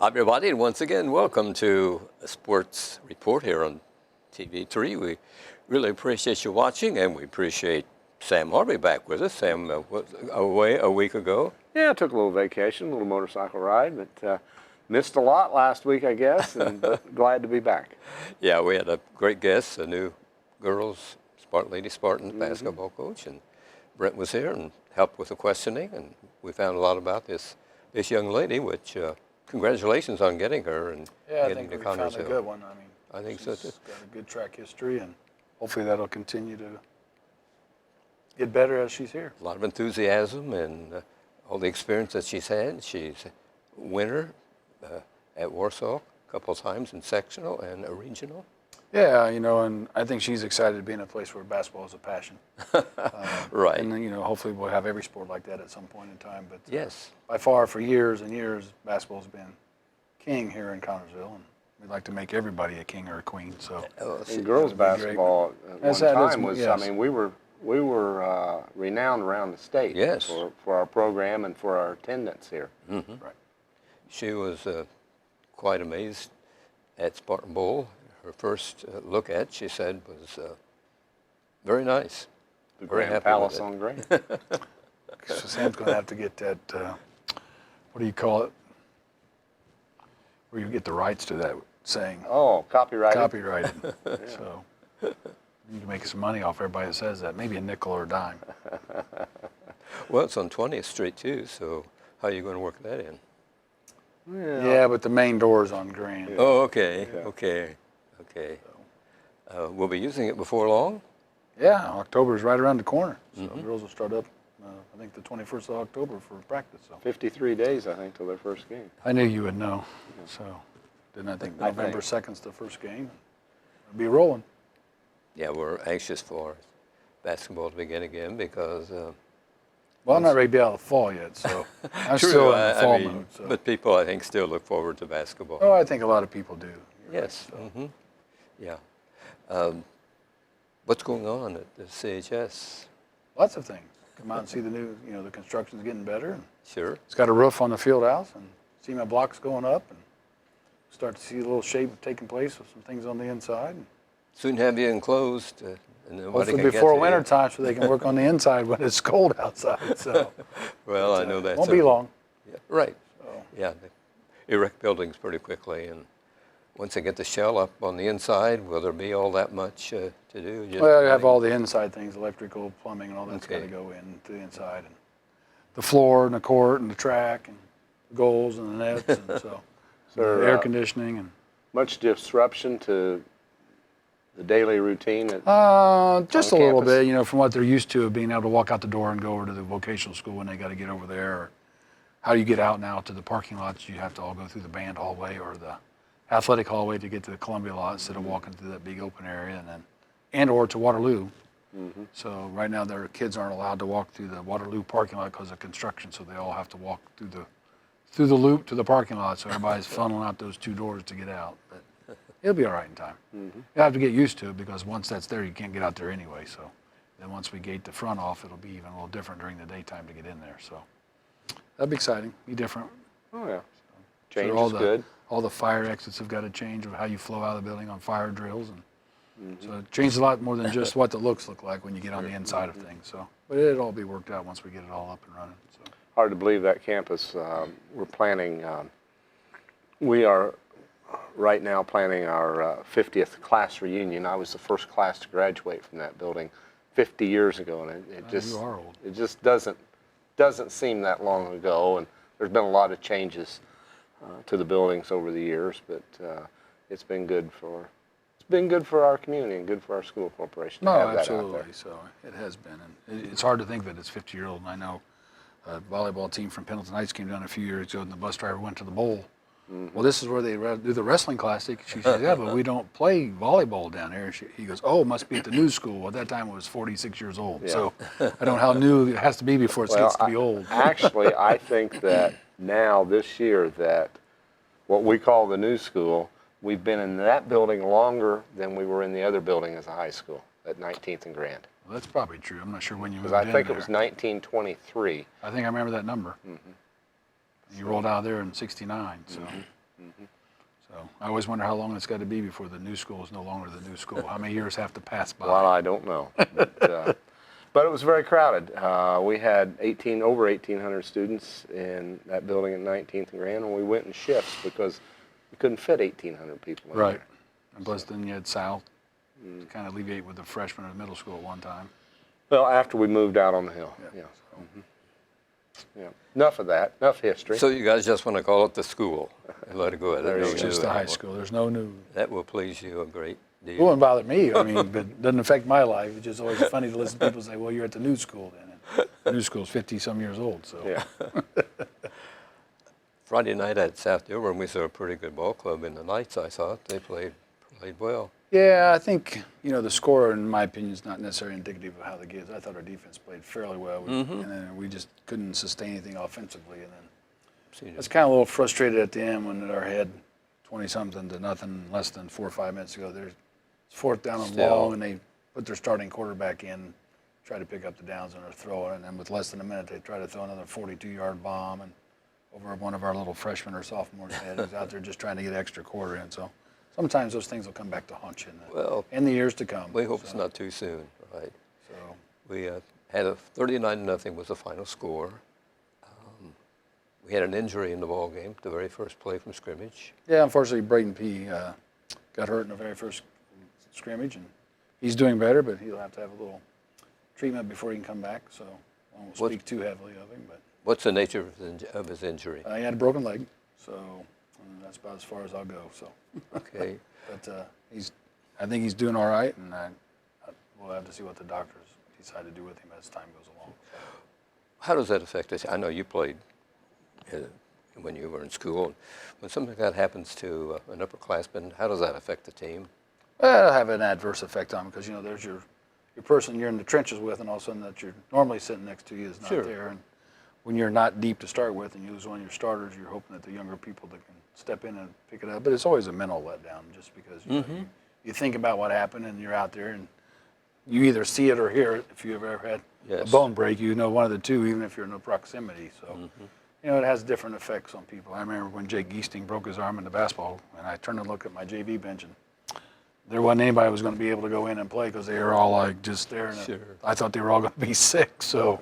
Hi, everybody, and once again, welcome to a Sports Report here on TV3. We really appreciate you watching, and we appreciate Sam Harvey back with us. Sam was away a week ago. Yeah, I took a little vacation, a little motorcycle ride, but missed a lot last week, I guess, and but glad to be back. Yeah, we had a great guest, a new girls Lady Spartan basketball coach, and Brent was here and helped with the questioning, and we found a lot lot about this young lady, which congratulations on getting her and getting to Connersville. Yeah, I think we found a good one. I think so too. She's got a good track history, and hopefully that'll continue to get better as she's here. A lot of enthusiasm and all the experience that she's had. She's a winner at Warsaw a couple of times in sectional and a regional. Yeah, and I think she's excited to be in a place where basketball is a passion. Right. And then, hopefully we'll have every sport like that at some point in time. But yes, by far, for years and years, basketball's been king here in Connersville, and we'd like to make everybody a king or a queen. So, And girls basketball at one time was, yes. we were renowned around the state Yes. for our program and for our attendance here. Mm-hmm. Right. She was quite amazed at Spartan Bowl. Her first look at, she said, was very nice. The Very Grand happy Palace with it. on Grand. So Sam's going to have to get that, what do you call it? Where you get the rights to that saying. Oh, copyrighted. Copyrighted. So you can make some money off everybody that says that. Maybe a nickel or a dime. Well, it's on 20th Street too, so how are you going to work that in? Yeah, but the main door is on Grand. Oh, okay, Yeah. okay. We'll be using it before long? Yeah, October is right around the corner. So Mhm. girls will start up, I think, the 21st of October for practice. So 53 days, I think, till their first game. I knew you would know. So didn't I think I November think. 2nd's the first game? It'll be rolling. Yeah, we're anxious for basketball to begin again because... Well, I'm not ready to be out of the fall yet, so I'm True, still in the fall I mean, mode. So. but people, I think, still look forward to basketball. Oh, I think a lot of people do. You're Yes. right, so. Mm-hmm. Yeah. What's going on at the CHS? Lots of things. Come out and see the new, the construction's getting better. And Sure. it's got a roof on the field house, and see my blocks going up, and start to see a little shape taking place with some things on the inside. Soon have you enclosed, and nobody Hopefully can get before to winter you. time, so they can work on the inside when it's cold outside. So Well, I know that's won't be long. Yeah, right. So. Yeah, they erect buildings pretty quickly, and once they get the shell up on the inside, will there be all that much to do? Just Well, you have all the inside things, electrical, plumbing, and all that's got to Okay. go into the inside, and the floor and the court and the track and the goals and the nets, and so So, air conditioning and. Much disruption to the daily routine. Just a on little campus? bit, from what they're used to, of being able to walk out the door and go over to the vocational school when they got to get over there. Or how you get out now to the parking lots, you have to all go through the band hallway or the athletic hallway to get to the Columbia lot instead of walking through that big open area, and/or to Waterloo. Mm-hmm. So right now their kids aren't allowed to walk through the Waterloo parking lot because of construction, so they all have to walk through the loop to the parking lot. So everybody's funneling out those two doors to get out. But it'll be all right in time. Mm-hmm. You have to get used to it because once that's there, you can't get out there anyway. So then once we gate the front off, it'll be even a little different during the daytime to get in there. So that'll be exciting, be different. Oh, yeah. So Change all is the, good. All the fire exits have got to change of how you flow out of the building on fire drills. And Mm-hmm. so it changes a lot more than just what the looks look like when you get on the inside of things. So, but it'll all be worked out once we get it all up and running. So. Hard to believe that campus. We're planning, we are right now planning our 50th class reunion. I was the first class to graduate from that building 50 years ago, and You are old. it just doesn't seem that long ago. And there's been a lot of changes to the buildings over the years, but it's been good for our community and good for our school corporation to No, have that out absolutely. there. So it has been, and it's hard to think that it's 50-year-old. And I know a volleyball team from Pendleton Heights came down a few years ago, and the bus driver went to the bowl. Mm-hmm. Well, this is where they do the wrestling classic. She said, "Yeah, but we don't play volleyball down here." He goes, "Oh, it must be at the new school." Well, at that time, it was 46 years old. Yeah. So I don't know how new it has to be before it gets to be old. Actually, I think that now this year that what we call the new school, we've been in that building longer than we were in the other building as a high school at 19th and Grand. Well, that's probably true. I'm not sure when you moved Because in I think there. it was 1923. I think I remember that number. Mm-hmm. You rolled out of there in '69. So. Mm-hmm. So I always wonder how long it's got to be before the new school is no longer the new school. How many years have to pass by? Well, I don't know. But it was very crowded. We had over 1,800 students in that building at 19th and Grand, and we went in shifts because we couldn't fit 1,800 people in Right. there. And plus then you had South to kind of alleviate with the freshmen in middle school at one time. Well, after we moved out on the hill. Yeah. Yeah. Enough of that. Enough history. So you guys just want to call it the school and let it go. There you It's go. just the high school. There's no new. That will please you a great It deal. wouldn't bother me. I mean, but it doesn't affect my life. It's just always funny to listen to people say, well, you're at the new school then. And the new school's 50-some years old. So Yeah. Friday night at South Dearborn, we saw a pretty good ball club in the Knights, I thought. They played well. Yeah, I think, the score, in my opinion, is not necessarily indicative of how the kids. I thought our defense played fairly well, and then we just couldn't sustain anything offensively. And then I was kind of a little frustrated at the end when our head 20-something to nothing less than 4 or 5 minutes ago. There's fourth down and Still. long, and they put their starting quarterback in, try to pick up the downs on their throw, and then with less than a minute, they try to throw another 42-yard bomb and over one of our little freshmen or sophomores' head who's out there just trying to get extra quarter in. So sometimes those things will come back to haunt you in the years to come. We hope it's not too soon, right? So We had a 39-0 was the final score. We had an injury in the ball game, the very first play from scrimmage. yeah, unfortunately, Braden P. Got hurt in the very first scrimmage, and he's doing better, but he'll have to have a little treatment before he can come back. So I won't speak too heavily of him, but What's the nature of his injury? he had a broken leg, so that's about as far as I'll go. So, Okay. but I think he's doing all right, and we'll have to see what the doctors decide to do with him as time goes along. How does that affect us? I know you played when you were in school. When something like that happens to an upperclassman, how does that affect the team? Well, it'll have an adverse effect on him because there's your person you're in the trenches with, and all of a sudden that you're normally sitting next to you is not Sure. there. And when you're not deep to start with, and you lose one of your starters, you're hoping that the younger people that can step in and pick it up. But it's always a mental letdown, just because you think about what happened, and you're out there, and you either see it or hear it. If you've ever had a Yes. bone break, one of the two, even if you're in no proximity. So. It has different effects on people. I remember when Jake Geesting broke his arm in the basketball, and I turned to look at my JV bench, and there wasn't anybody who was going to be able to go in and play because they were all like just there. And Sure. I thought they were all going to be sick. So,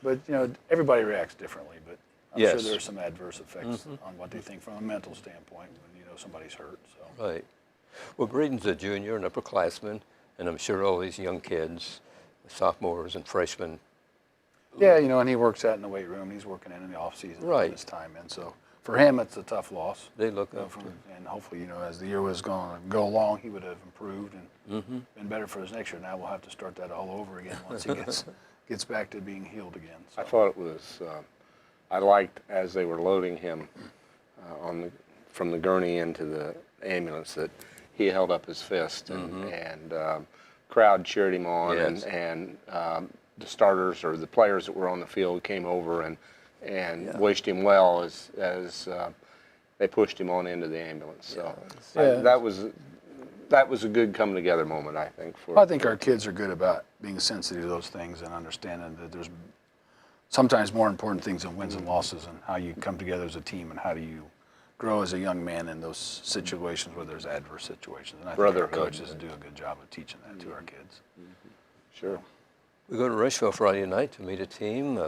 but everybody reacts differently. But I'm Yes. sure there are some adverse effects on what they think from a mental standpoint when somebody's hurt. So. Right. Well, Braden's a junior, an upperclassman, and I'm sure all these young kids, sophomores and freshmen. Yeah, and he works out in the weight room. He's working in the off season Right. this time, and so for him it's a tough loss. They look up to And hopefully, as the year was going to go along, he would have improved and been better for his next year. Now we'll have to start that all over again once he gets back to being healed again. So. I thought it was, I liked as they were loading him from the gurney into the ambulance that he held up his fist and crowd cheered him on Yes. and the starters or the players that were on the field came over and wished him well as they pushed him on into the ambulance. So that was a good come together moment, I think. I think our kids are good about being sensitive to those things and understanding that there's sometimes more important things than wins and losses, and how you come together as a team and how do you grow as a young man in those situations where there's adverse situations. And I think our Brotherhood. coaches do a good job of teaching that to our kids. Sure. We go to Rushville Friday night to meet a team.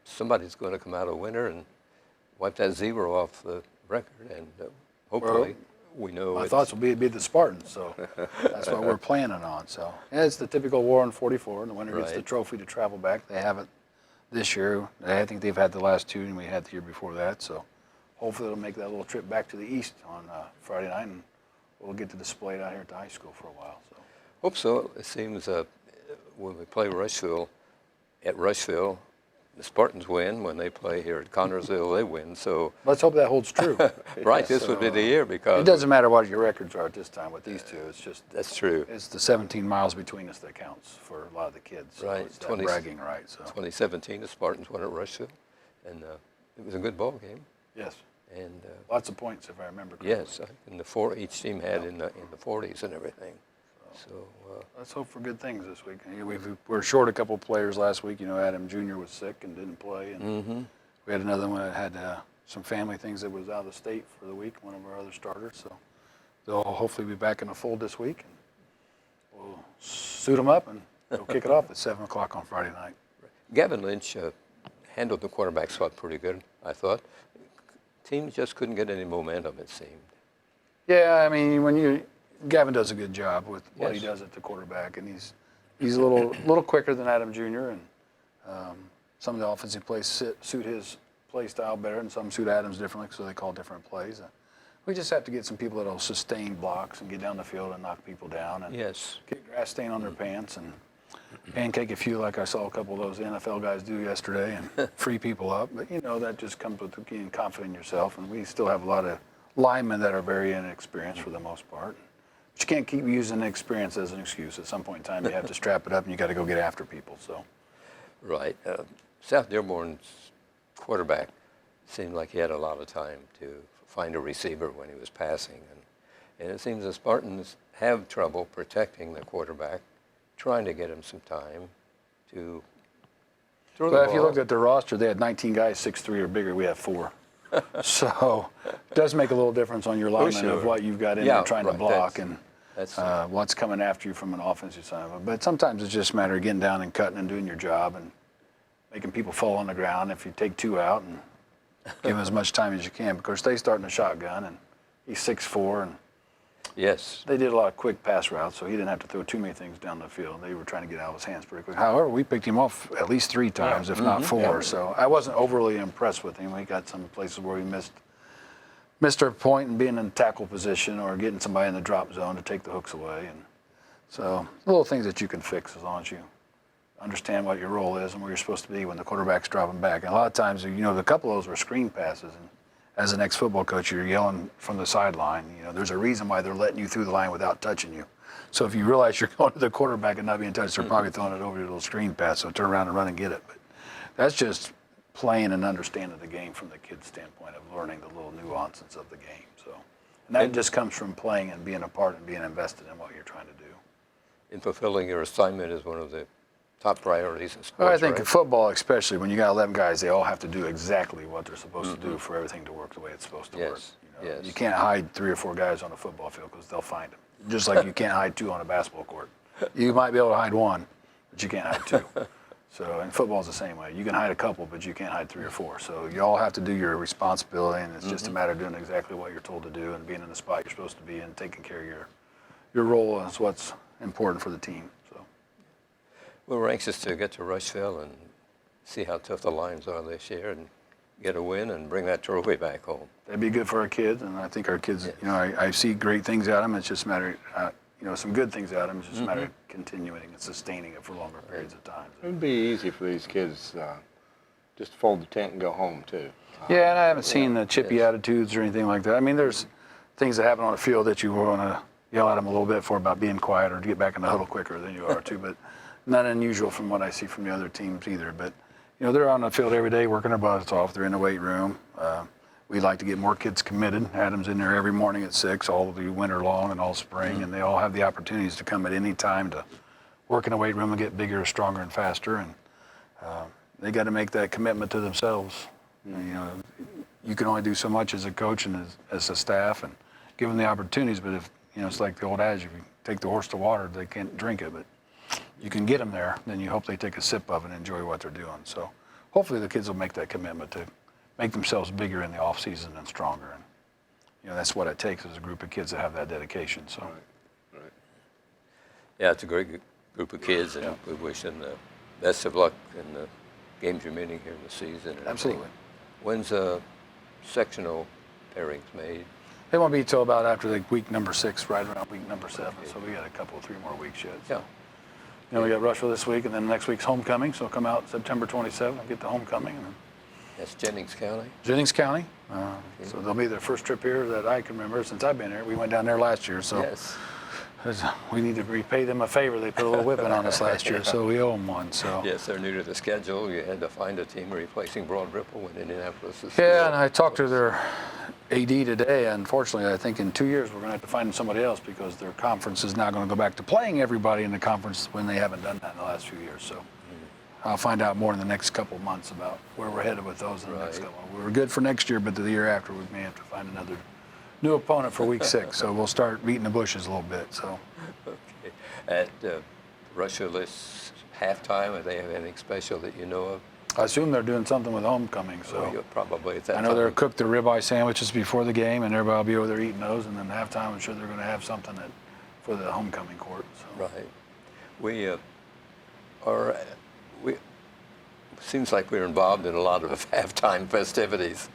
Somebody's going to come out a winner and wipe that 0 off the record, and hopefully we know. My thoughts will be the Spartans, so that's what we're planning on. So it's the typical war in 44, and the winner gets the Right. trophy to travel back. They have it this year. I think they've had the last 2, and we had the year before that. So hopefully they'll make that little trip back to the east on Friday night, and we'll get to display it out here at the high school for a while. So. Hope so. It seems when we play Rushville, at Rushville, the Spartans win. When they play here at Connersville, they win. So, Let's hope that holds true. right, this would be the year because It doesn't matter what your records are at this time with these two. It's just that's true. it's the 17 miles between us that counts for a lot of the kids. So Right, it's that 20 bragging right. So 2017, the Spartans won at Rushville, and it was a good ball game. yes, And lots of points if I remember correctly. yes, and each team had in the 40s and everything. So Let's hope for good things this week. We're short a couple players last week. Adam Jr. was sick and didn't play, and we had another one that had some family things that was out of state for the week, one of our other starters. So they'll hopefully be back in the fold this week. And we'll suit them up and they'll kick it off at 7 o'clock on Friday night. Gavin Lynch handled the quarterback spot pretty good, I thought. Team just couldn't get any momentum, it seemed. Yeah, I mean, Gavin does a good job with what he Yes. does at the quarterback, and he's a little quicker than Adam Jr. and some of the offensive plays suit his play style better, and some suit Adam's differently, so they call different plays. We just have to get some people that'll sustain blocks and get down the field and knock people down and Yes. get grass stain on their pants and pancake a few like I saw a couple of those NFL guys do yesterday and free people up. But, that just comes with being confident in yourself, and we still have a lot of linemen that are very inexperienced for the most part. But you can't keep using experience as an excuse. At some point in time, you have to strap it up and you got to go get after people. So, Right. South Dearborn's quarterback seemed like he had a lot of time to find a receiver when he was passing. And it seems the Spartans have trouble protecting the quarterback, trying to get him some time to throw the but ball. if you looked at their roster, they had 19 guys 6'3" or bigger. We have 4. So it does make a little difference on your linemen of what you've got in there trying to block and what's coming after you from an offensive side. But sometimes it's just a matter of getting down and cutting and doing your job and making people fall on the ground. If you take 2 out and give them as much time as you can, because they start in a shotgun and he's 6'4", and Yes. they did a lot of quick pass routes, so he didn't have to throw too many things down the field. They were trying to get out of his hands pretty quick. However, we picked him off at least 3 times, if not 4. So I wasn't overly impressed with him. We got some places where we missed our point in being in tackle position or getting somebody in the drop zone to take the hooks away. And so little things that you can fix as long as you understand what your role is and where you're supposed to be when the quarterback's dropping back. And a lot of times, a couple of those were screen passes. And as an ex-football coach, you're yelling from the sideline. There's a reason why they're letting you through the line without touching you. So if you realize you're going to the quarterback and not being touched, they're probably throwing it over your little screen pass. So turn around and run and get it. But that's just playing and understanding the game from the kid's standpoint of learning the little nuances of the game. So, and that just comes from playing and being a part and being invested in what you're trying to do. In fulfilling your assignment is one of the top priorities in sports, Well, I think in right? football, especially when you got 11 guys, they all have to do exactly what they're supposed to do for everything to work the way it's supposed to work. Yes. You can't hide 3 or 4 guys on a football field because they'll find them. Just like you can't hide 2 on a basketball court. You might be able to hide 1, but you can't hide 2. So, and football's the same way. You can hide a couple, but you can't hide 3 or 4. So you all have to do your responsibility, and it's just a matter of doing exactly what you're told to do and being in the spot you're supposed to be and taking care of your role is what's important for the team. So. Well, we're anxious to get to Rushville and see how tough the Lions are this year and get a win and bring that trophy back home. That'd be good for our kids, and I think our kids, I see great things out of them. It's just a matter, some good things out of them. It's just a matter of continuing and sustaining it for longer periods of time. It would be easy for these kids just to fold the tent and go home, too. Yeah, and I haven't seen the chippy attitudes or anything like that. I mean, there's things that happen on the field that you want to yell at them a little bit for about being quiet or to get back in the huddle quicker than you are, too, but not unusual from what I see from the other teams either. But, they're on the field every day working their butts off. They're in the weight room. We'd like to get more kids committed. Adam's in there every morning at 6, all the winter long and all spring, and they all have the opportunities to come at any time to work in the weight room and get bigger, stronger, and faster. And they got to make that commitment to themselves. You can only do so much as a coach and as a staff, and give them the opportunities. But if it's like the old adage: if you take the horse to water, they can't drink it. But you can get them there, then you hope they take a sip of it and enjoy what they're doing. So hopefully the kids will make that commitment to make themselves bigger in the off season and stronger. And that's what it takes as a group of kids that have that dedication. So. Right. Yeah, it's a great group of kids, and we wish them the best of luck in the games remaining here in the season. And Absolutely. When's sectional pairings made? It won't be till about after the week number 6, right around week number 7. So we got a couple, 3 more weeks yet. So. Yeah. We got Rushville this week, and then next week's homecoming. So come out September 27th and get the homecoming. And That's Jennings County. Jennings County. So they'll be their first trip here that I can remember since I've been here. We went down there last year, so Yes. we need to repay them a favor. They put a little whipping on us last year, so we owe them one. So. Yes, they're new to the schedule. You had to find a team replacing Broad Ripple when Indianapolis is. Yeah, and I talked to their AD today. Unfortunately, I think in 2 years we're going to have to find somebody else because their conference is now going to go back to playing everybody in the conference when they haven't done that in the last few years. So I'll find out more in the next couple of months about where we're headed with those in the next Right. couple. We were good for next year, but the year after we may have to find another new opponent for week 6. So we'll start beating the bushes a little bit. So Okay. At Rushville this halftime, do they have anything special that you know of? I assume they're doing something with homecoming. So Well, probably at that I know they're time. cooked the ribeye sandwiches before the game, and everybody will be over there eating those. And then halftime, I'm sure they're going to have something for the homecoming court. So. Right. We seems like we're involved in a lot of halftime festivities.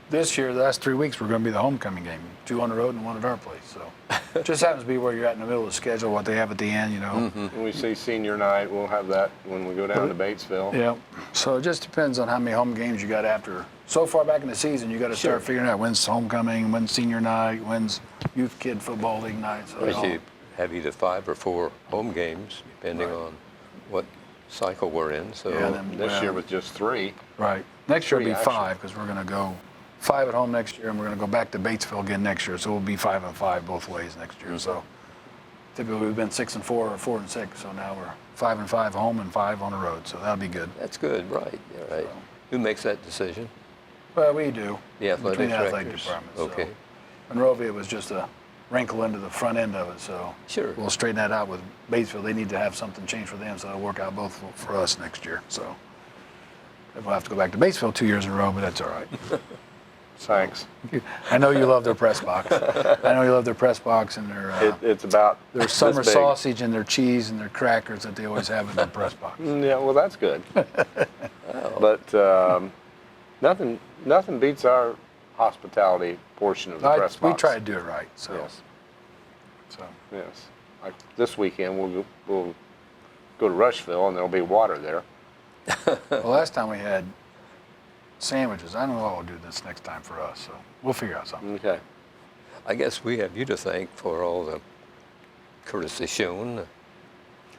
This year, the last 3 weeks, we're going to be the homecoming game. 2 on the road and 1 at our place. So it just happens to be where you're at in the middle of the schedule, what they have at the end, you know. When we see senior night, we'll have that when we go down to Batesville. Yeah. So it just depends on how many home games you got after. So far back in the season, you got to start figuring out when's homecoming, when's senior night, when's youth kid football league night. So You have either 5 or 4 home games, depending on what cycle we're in. So Yeah, then- This year was just 3. right. Next year will be 3 actually. 5 because we're going to go 5 at home next year, and we're going to go back to Batesville again next year. So we'll be 5 and 5 both ways next year. So typically we've been 6 and 4 or 4 and 6. So now we're 5 and 5 home and 5 on the road. So that'll be good. that's good, right? Yeah, right. So- Who makes that decision? Well, we do. The athletic Between the athletic directors? departments. Okay. So. Monrovia was just a wrinkle into the front end of it, so Sure. we'll straighten that out with Batesville. They need to have something changed for them, so it'll work out both for us next year. So we'll have to go back to Batesville 2 years in a row, but that's all right. Thanks. I know you love their press box. I know you love their press box and It's about their summer this big. sausage and their cheese and their crackers that they always have in their press box. Yeah, well, that's good. But nothing beats our hospitality portion of the press We box. try to do it right. So, Yes, so yes. Like this weekend, we'll go to Rushville, and there'll be water there. well, last time we had sandwiches. I don't know what we'll do this next time for us, so we'll figure out something. Okay. I guess we have you to thank for all the courtesy shown.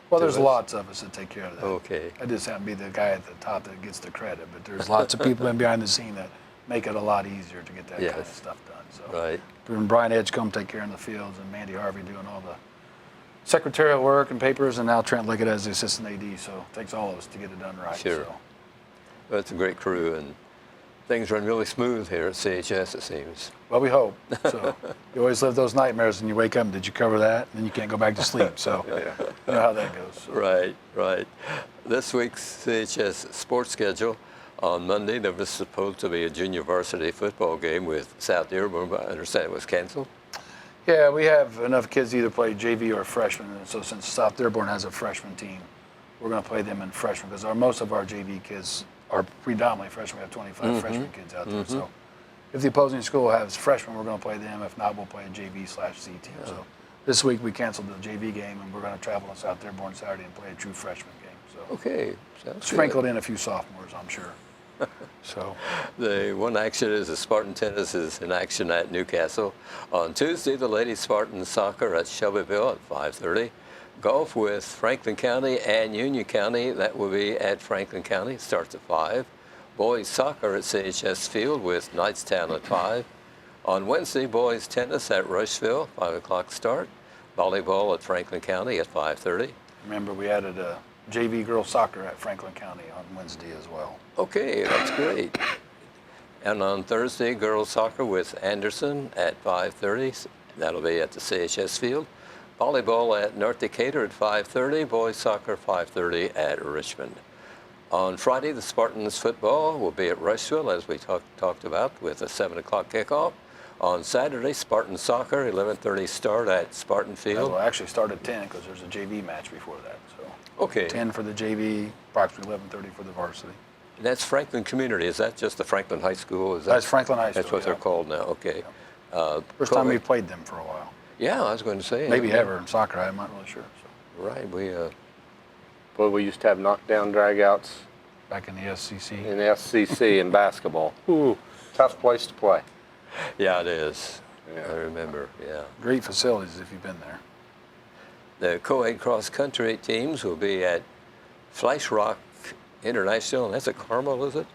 Well, there's us. lots of us that take care of that. Okay. I just happen to be the guy at the top that gets the credit, but there's lots of people in behind the scene that make it a lot easier to get that kind of Yes. stuff done. So Right. when Brian Edgecombe take care of the fields and Mandy Harvey doing all the secretarial work and papers, and now Trent Lickett as the assistant AD, so it takes all of us to get it done right. Sure. So. Well, it's a great crew, and things run really smooth here at CHS, it seems. Well, we hope. So you always live those nightmares when you wake up and did you cover that? And then you can't go back to sleep. So you know how that goes. So. Right, right. This week's CHS sports schedule, on Monday there was supposed to be a junior varsity football game with South Dearborn, but I understand it was canceled. Yeah, we have enough kids to either play JV or freshman. And so since South Dearborn has a freshman team, we're going to play them in freshman because most of our JV kids are predominantly freshmen. We have 25 freshman kids out there. So if the opposing school has freshmen, we're going to play them. If not, we'll play a JV/C team. So this week we canceled the JV game, and we're going to travel to South Dearborn Saturday and play a true freshman game. So Okay, sounds sprinkled good. in a few sophomores, I'm sure. So The one action is the Spartan tennis is in action at Newcastle. On Tuesday, the ladies Spartan soccer at Shelbyville at 5:30. Golf with Franklin County and Union County, that will be at Franklin County, it starts at 5. Boys soccer at CHS Field with Knightstown at 5. On Wednesday, boys tennis at Rushville, 5 o'clock start. Volleyball at Franklin County at 5:30. remember, we added a JV girls soccer at Franklin County on Wednesday as well. Okay, that's great. And on Thursday, girls soccer with Anderson at 5:30. That'll be at the CHS Field. Volleyball at North Decatur at 5:30. Boys soccer 5:30 at Richmond. On Friday, the Spartans football will be at Rushville, as we talked about, with a 7 o'clock kickoff. On Saturday, Spartan soccer, 11:30 start at Spartan Field. We'll actually start at 10 because there's a JV match before that. So Okay. 10 for the JV, approximately 11:30 for the varsity. And that's Franklin Community. Is that just the Franklin High School? Is that, That's Franklin High School. That's what they're yeah. called now. Okay. First time we co-ed- played them for a while. Yeah, I was going to say. Maybe ever in soccer, I'm not really sure. So Right. Well, we used to have knockdown dragouts back in the SCC. in SCC in basketball. Ooh, tough place to play. Yeah, it is. Yeah. I remember. Yeah. Great facilities if you've been there. The co-ed cross-country teams will be at Flash Rock International, and that's at Carmel, is it?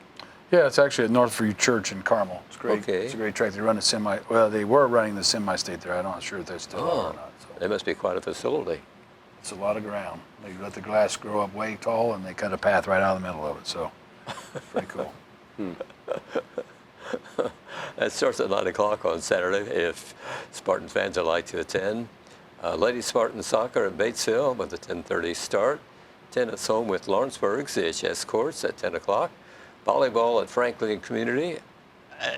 Yeah, it's actually at Northview Church in Carmel. It's great. Okay. It's a great track. They run a semi. Well, they were running the semi-state there. I'm not sure if they still are or not. So. They must be quite a facility. It's a lot of ground. They let the grass grow up way tall, and they cut a path right out of the middle of it. So, pretty cool. It starts at 9 o'clock on Saturday if Spartan fans would like to attend. Lady Spartan soccer at Batesville with a 10:30 start. Tennis home with Lawrenceburg, CHS courts at 10 o'clock. Volleyball at Franklin Community.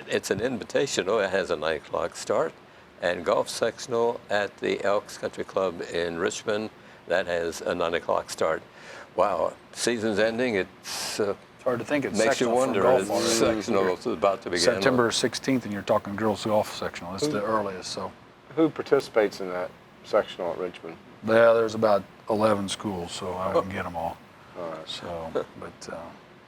It's an invitational. It has a 9 o'clock start. And golf sectional at the Elks Country Club in Richmond. That has a 9 o'clock start. Wow, season's ending. It's It's hard to think it's makes you sectional for wonder. golf It's already. sectional is about to begin. September 16th, and you're talking girls golf sectional. It's the earliest. So, Who participates in that sectional at Richmond? yeah, there's about 11 schools, so I wouldn't get them all. All right. So, but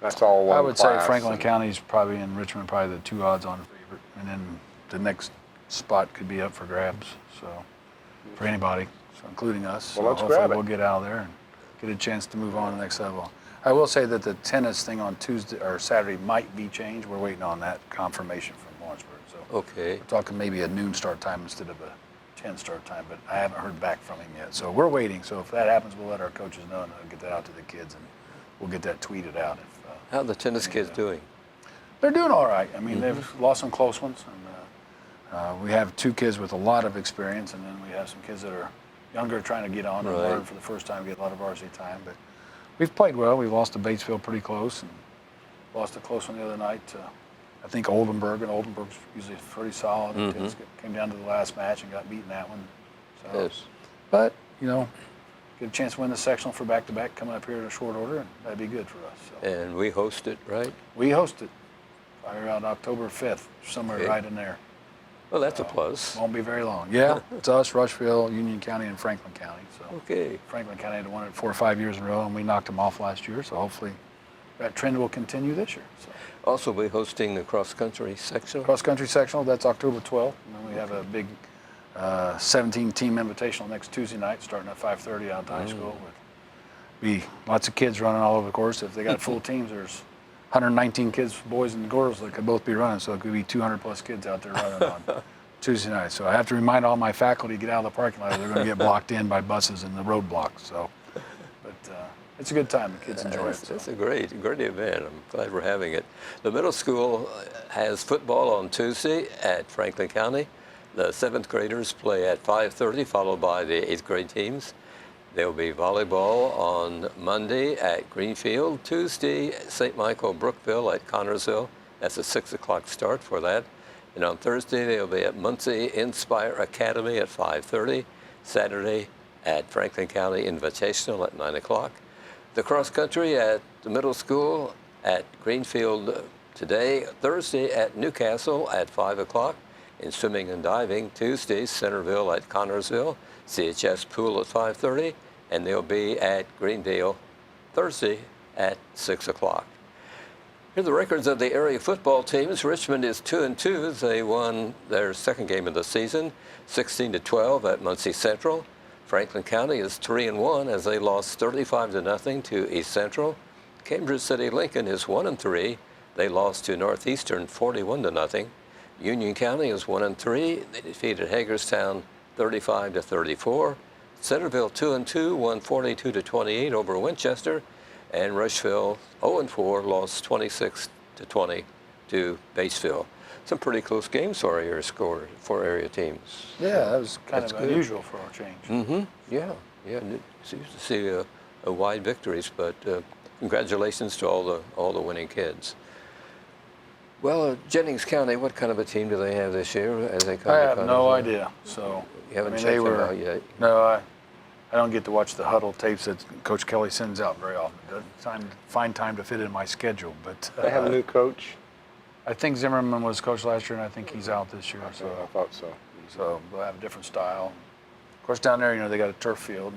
That's all one I would say class, Franklin and- County's probably in Richmond, probably the 2 odds-on favorite, and then the next spot could be up for grabs. So, for anybody, so including us. Well, let's so hopefully grab it. we'll get out of there and get a chance to move on to the next level. I will say that the tennis thing on Tuesday or Saturday might be changed. We're waiting on that confirmation from Lawrenceburg. So Okay. we're talking maybe a noon start time instead of a 10 start time, but I haven't heard back from him yet. So we're waiting. So if that happens, we'll let our coaches know and get that out to the kids, and we'll get that tweeted out. How are the tennis kids doing? They're doing all right. I mean, they've lost some close ones, and we have 2 kids with a lot of experience, and then we have some kids that are younger trying to get on and Right. learn for the first time, get a lot of varsity time. But we've played well. We lost to Batesville pretty close, and lost a close one the other night to, I think, Oldenburg, and Oldenburg's usually pretty solid. The kids came down to the last match and got beaten that one. So, Yes. but, you know, get a chance to win the sectional for back-to-back coming up here in a short order, and that'd be good for us. So. And we host it, right? We host it around October 5th, somewhere Okay. right in there. Well, that's a plus. Won't be very long. Yeah, it's us, Rushville, Union County, and Franklin County. So Okay. Franklin County had won it 4 or 5 years in a row, and we knocked them off last year. So hopefully that trend will continue this year. So Also, we're hosting the cross-country section. cross-country sectional, that's October 12th. And then we have a big 17-team invitational next Tuesday night, starting at 5:30 out at the high school. With be lots of kids running all over the course. If they got full teams, there's 119 kids, boys and girls, that could both be running. So it could be 200 plus kids out there running on Tuesday night. So I have to remind all my faculty to get out of the parking lot. They're going to get blocked in by buses and the roadblocks. So, but it's a good time. The kids enjoy it. So. It's a great event. I'm glad we're having it. The middle school has football on Tuesday at Franklin County. The 7th graders play at 5:30, followed by the 8th grade teams. There will be volleyball on Monday at Greenfield. Tuesday, St. Michael Brookville at Connorsville. That's a 6 o'clock start for that. And on Thursday, they'll be at Muncie Inspire Academy at 5:30. Saturday at Franklin County Invitational at 9 o'clock. The cross country at the middle school at Greenfield today. Thursday at Newcastle at 5 o'clock. In swimming and diving, Tuesday, Centerville at Connorsville. CHS pool at 5:30. And they'll be at Greendale Thursday at 6 o'clock. Here are the records of the area football teams. Richmond is 2-2. They won their second game of the season, 16-12 at Muncie Central. Franklin County is 3-1 as they lost 35-0 to East Central. Cambridge City Lincoln is 1-3. They lost to Northeastern 41-0. Union County is 1-3. They defeated Hagerstown 35-34. Centerville 2-2, won 42-28 over Winchester. And Rushville 0-4, lost 26-20 to Batesville. Some pretty close games for area teams. Yeah, that was kind That's of good. unusual for our change. Yeah. It's used to see a wide victories, but congratulations to all the winning kids. Well, Jennings County, what kind of a team do they have this year as they come? I to have no Connersville? idea. So You haven't I mean, checked they them were out yet. no. I don't get to watch the huddle tapes that Coach Kelly sends out very often. Doesn't find time to fit in my schedule, but They have a new coach. I think Zimmerman was coach last year, and I think he's out this year. I So thought so. they'll have a different style. Of course, down there, they got a turf field.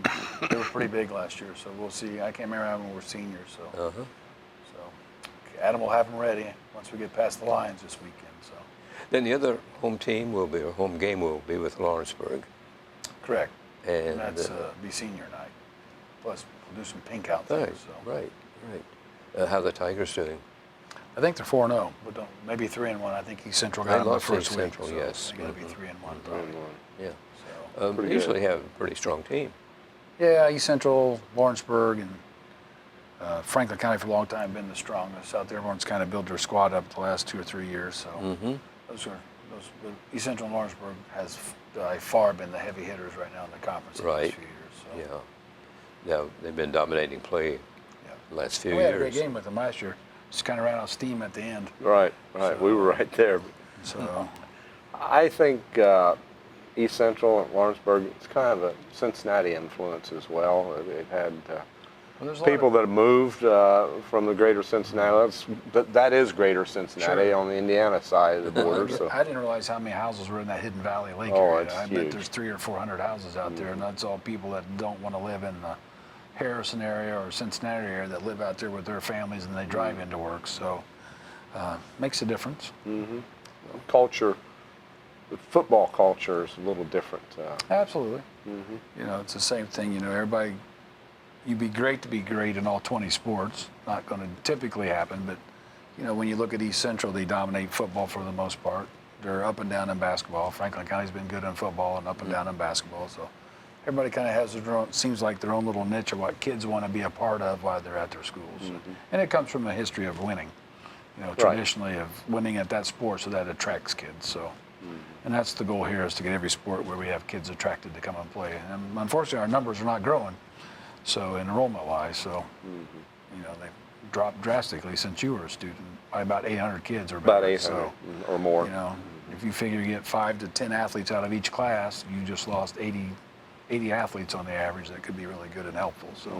They were pretty big last year, so we'll see. I can't remember how when we're seniors, so Adam will have them ready once we get past the Lions this weekend. So Then the other home game will be with Lawrenceburg. correct, and And that's be senior night. Plus, we'll do some pink out there. right, So right. How the Tigers doing? I think they're 4-0, but maybe 3-1. I think East Central They got them the lost to first week. Central, yes. They're going to be 3-1 probably. Yeah. So They Pretty usually good. have a pretty strong team. Yeah, East Central, Lawrenceburg, and Franklin County for a long time been the strongest out there. Everyone's kind of built their squad up the last 2 or 3 years. So but East Central and Lawrenceburg has by far been the heavy hitters right now in the conference in the last few years. So. Yeah, they've been dominating play the last few We had a years. great game with them last year. Just kind of ran out of steam at the end. Right. So- We were right there. So I think East Central and Lawrenceburg, it's kind of a Cincinnati influence as well. They've had there's a lot people of- that have moved from the greater Cincinnati. That is greater Cincinnati Sure. on the Indiana side of the border. So. I didn't realize how many houses were in that Hidden Valley Lake Oh, area. it's I bet huge. there's 300 or 400 houses out there, and that's all people that don't want to live in the Harrison area or Cincinnati area that live out there with their families and they drive into work. So makes a difference. Culture, the football culture is a little different. Absolutely. You know, it's the same thing. You know, everybody, you'd be great to be great in all 20 sports. Not going to typically happen, but you know, when you look at East Central, they dominate football for the most part. They're up and down in basketball. Franklin County's been good in football and up and down in basketball. So everybody kind of has their own, seems like their own little niche of what kids want to be a part of while they're at their schools. And it comes from a history of winning. You know, traditionally of winning at that sport, so that attracts kids. So, and that's the goal here, is to get every sport where we have kids attracted to come and play. And unfortunately, our numbers are not growing. So enrollment-wise, so you know, they've dropped drastically since you were a student by about 800 kids or About better. 800 So, or more. you know, if you figure you get 5 to 10 athletes out of each class, you just lost 80 athletes on the average that could be really good and helpful. So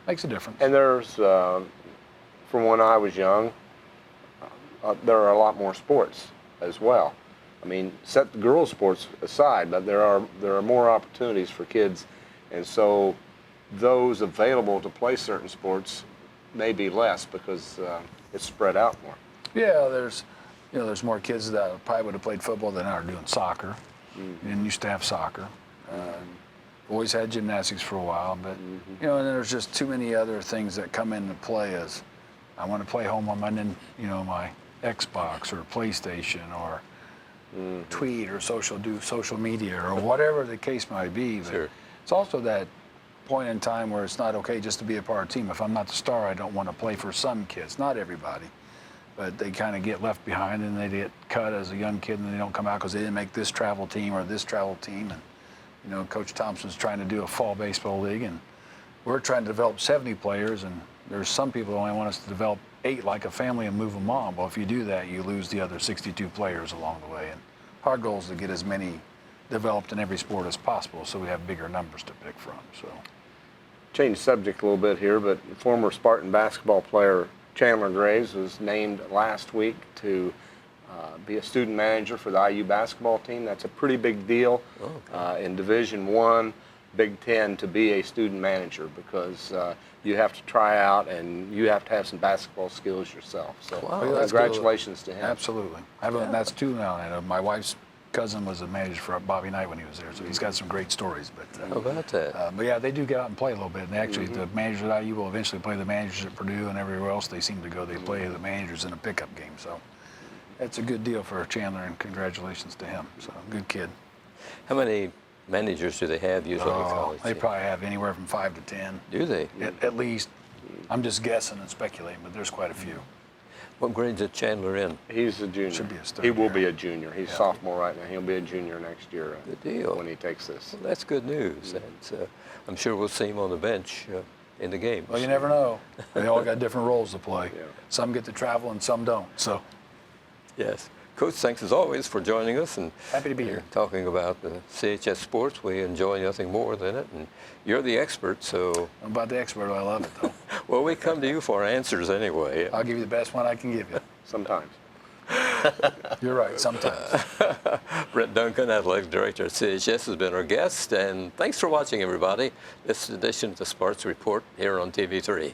makes a difference. And there's, from when I was young, there are a lot more sports as well. I mean, set the girls' sports aside, but there are more opportunities for kids, and so those available to play certain sports may be less because it's spread out more. Yeah, there's more kids that probably would have played football than are doing soccer. And used to have soccer. Boys had gymnastics for a while, but you know, and there's just too many other things that come into play. As I want to play home on my, you know, my Xbox or PlayStation or tweet or social media or whatever the case might be. But it's also that point in time where it's not okay just to be a part of the team. If I'm not the star, I don't want to play for some kids, not everybody. But they kind of get left behind and they get cut as a young kid and they don't come out because they didn't make this travel team or this travel team. And, you know, Coach Thompson's trying to do a fall baseball league and we're trying to develop 70 players and there's some people that only want us to develop 8 like a family and move them on. Well, if you do that, you lose the other 62 players along the way. And our goal is to get as many developed in every sport as possible so we have bigger numbers to pick from. So, Change subject a little bit here, but former Spartan basketball player Chandler Graves was named last week to be a student manager for the IU basketball team. That's a pretty big deal in Division I, Big Ten, to be a student manager because you have to try out and you have to have some basketball skills yourself. So congratulations to him. Absolutely. That's 2 now. And my wife's cousin was a manager for Bobby Knight when he was there, so he's got some great stories. But How about that? but yeah, they do get out and play a little bit. And actually, the managers at IU will eventually play the managers at Purdue and everywhere else they seem to go. They play the managers in a pickup game. So it's a good deal for Chandler, and congratulations to him. So good kid. How many managers do they have usually in college? They probably have anywhere from 5 to 10. Do they? At least. I'm just guessing and speculating, but there's quite a few. What grade is Chandler in? He's a junior. Should be a stud he will here. be a junior. He's sophomore right now. He'll be a junior next year Good deal. when he takes this. Well, that's good news. And I'm sure we'll see him on the bench in the games. Well, you never know. They all got different roles to play. Yeah. Some get to travel and some don't. So Yes. Coach, thanks as always for joining us and happy to be here. talking about the CHS sports. We enjoy nothing more than it, and you're the expert, so I'm about the expert. I love it, though. well, we come to you for answers anyway. I'll give you the best one I can give you. Sometimes. You're right, sometimes. Brent Duncan, Athletic Director at CHS, has been our guest, and thanks for watching, everybody. This edition of the Sports Report here on TV3.